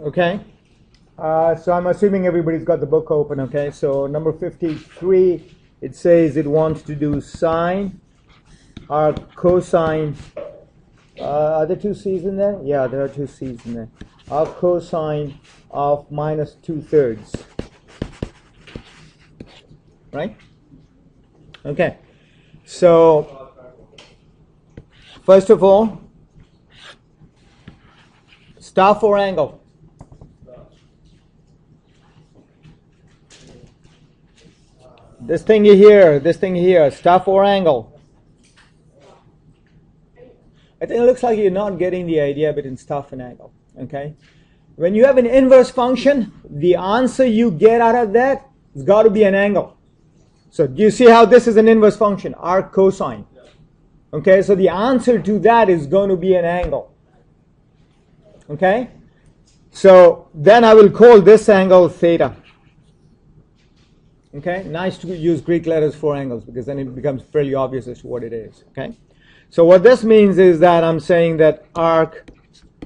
Okay. So I'm assuming everybody's got the book open, okay? So number 53, it says it wants to do sine or cosine. Are there two C's in there? Yeah, there are two C's in there. Of cosine of minus 2/3. Right? Okay. So, first of all, staff or angle? This thing here, staff or angle? I think it looks like you're not getting the idea between staff and angle. Okay? When you have an inverse function, the answer you get out of that has got to be an angle. So do you see how this is an inverse function, arc cosine? Okay, so the answer to that is going to be an angle. Okay? So then I will call this angle theta. Okay, nice to use Greek letters for angles because then it becomes fairly obvious as to what it is. Okay, so what this means is that I'm saying that arc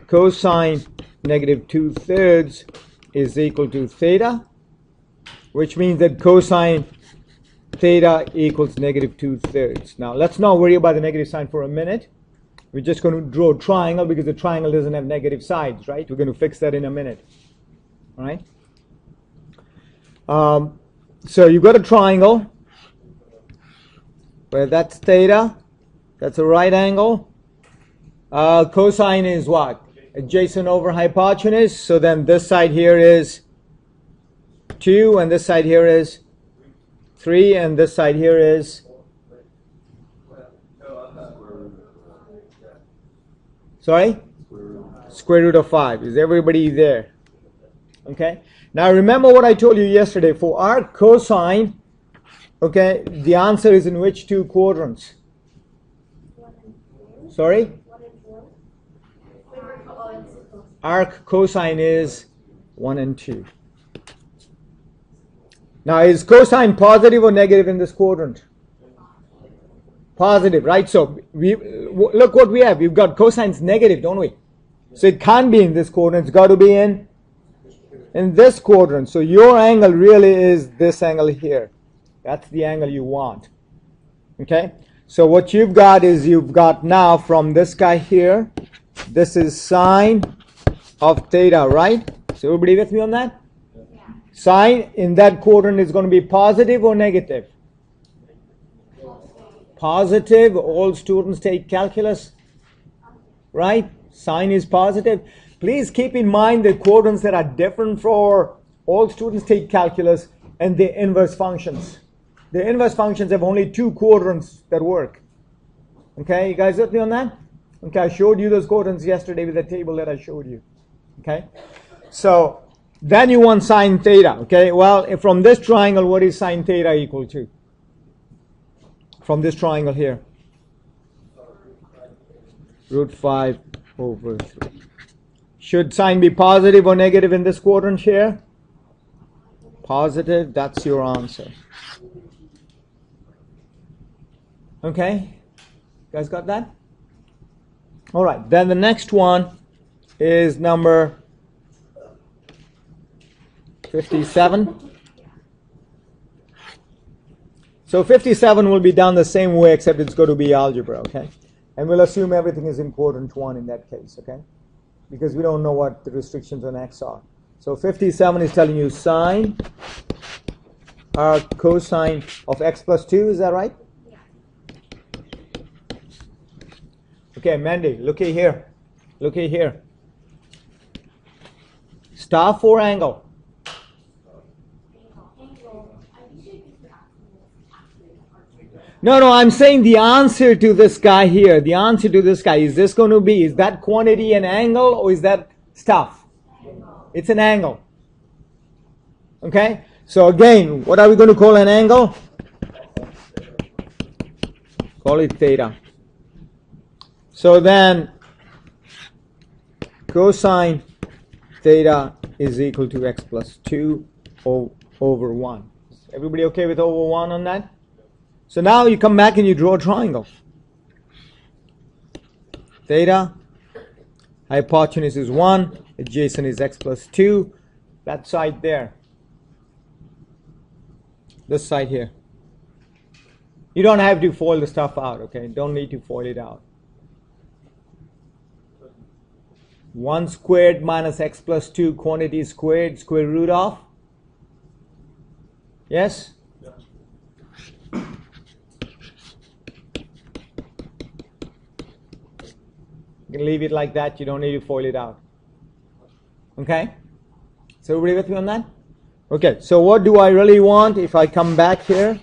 cosine negative 2/3 is equal to theta, which means that cosine theta equals negative 2/3. Now let's not worry about the negative sign for a minute. We're just going to draw a triangle because the triangle doesn't have negative sides, right? We're going to fix that in a minute. All right. So you've got a triangle where that's theta, that's a right angle. Cosine is what? Adjacent over hypotenuse. So then this side here is 2 and this side here is 3 and this side here is sorry? Square root of 5. Is everybody there? Okay. Now remember what I told you yesterday. For arc cosine, okay, the answer is in which two quadrants? Sorry? Arc cosine is 1 and 2. Now is cosine positive or negative in this quadrant? Positive, right? So look what we have. We've got cosine's negative, don't we? So it can't be in this quadrant. It's got to be in this quadrant. So your angle really is this angle here. That's the angle you want. Okay? So what you've got is you've got now from this guy here, this is sine of theta, right? So everybody with me on that? Yeah. Sine in that quadrant is going to be positive or negative? Positive. All students take calculus, right? Sine is positive. Please keep in mind the quadrants that are different for all students take calculus and the inverse functions. The inverse functions have only two quadrants that work. Okay, you guys with me on that? Okay, I showed you those quadrants yesterday with the table that I showed you. Okay, so then you want sine theta. Okay, well, from this triangle, what is sine theta equal to? From this triangle here. Root 5 over 3. Should sine be positive or negative in this quadrant here? Positive, that's your answer. Okay, you guys got that? All right, then the next one is number 57. So 57 will be done the same way except it's going to be algebra, okay? And we'll assume everything is in quadrant 1 in that case, okay? Because we don't know what the restrictions on x are. So 57 is telling you sine or cosine of x plus 2, is that right? Yeah. Okay, Mandy, looky here. Looky here. Staff or angle? No, I'm saying the answer to this guy here, the answer to this guy, is this going to be, is that quantity an angle or is that stuff? Angle. It's an angle. Okay? So again, what are we going to call an angle? Call it theta. So then, cosine theta is equal to x plus 2 over 1. Is everybody okay with over 1 on that? So now you come back and you draw a triangle. theta. Hypotenuse is 1. Adjacent is x plus 2. That side there. This side here. You don't have to fold the stuff out, okay? Don't need to fold it out. 1 squared minus x plus 2 quantity squared, square root of? Yes? Yeah. You can leave it like that. You don't need to fold it out. Okay? So everybody with me on that? Okay, so what do I really want? If I come back here,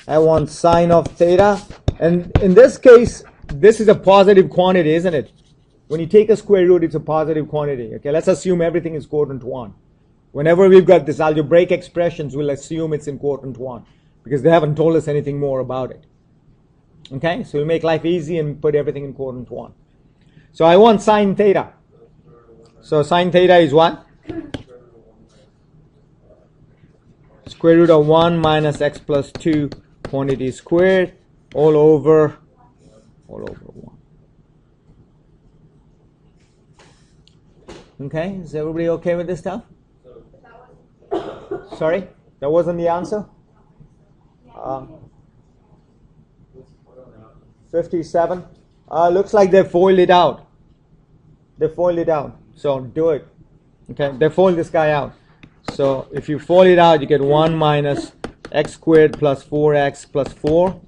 I want sine of theta. And in this case, this is a positive quantity, isn't it? When you take a square root, it's a positive quantity. Okay, let's assume everything is quadrant 1. Whenever we've got this algebraic expressions, we'll assume it's in quadrant 1 because they haven't told us anything more about it. Okay, so we'll make life easy and put everything in quadrant 1. So I want sine theta. So sine theta is what? Square root of 1 minus x plus 2 quantity squared all over 1. Okay, is everybody okay with this stuff? Sorry, that wasn't the answer? 57. Looks like they foiled it out. They foiled it out. So do it. Okay, they fold this guy out. So if you fold it out, you get 1 minus x squared plus 4x plus 4.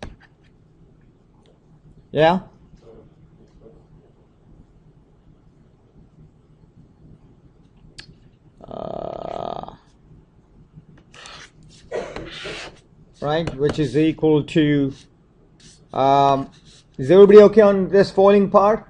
Yeah? Right, which is equal to, is everybody okay on this folding part?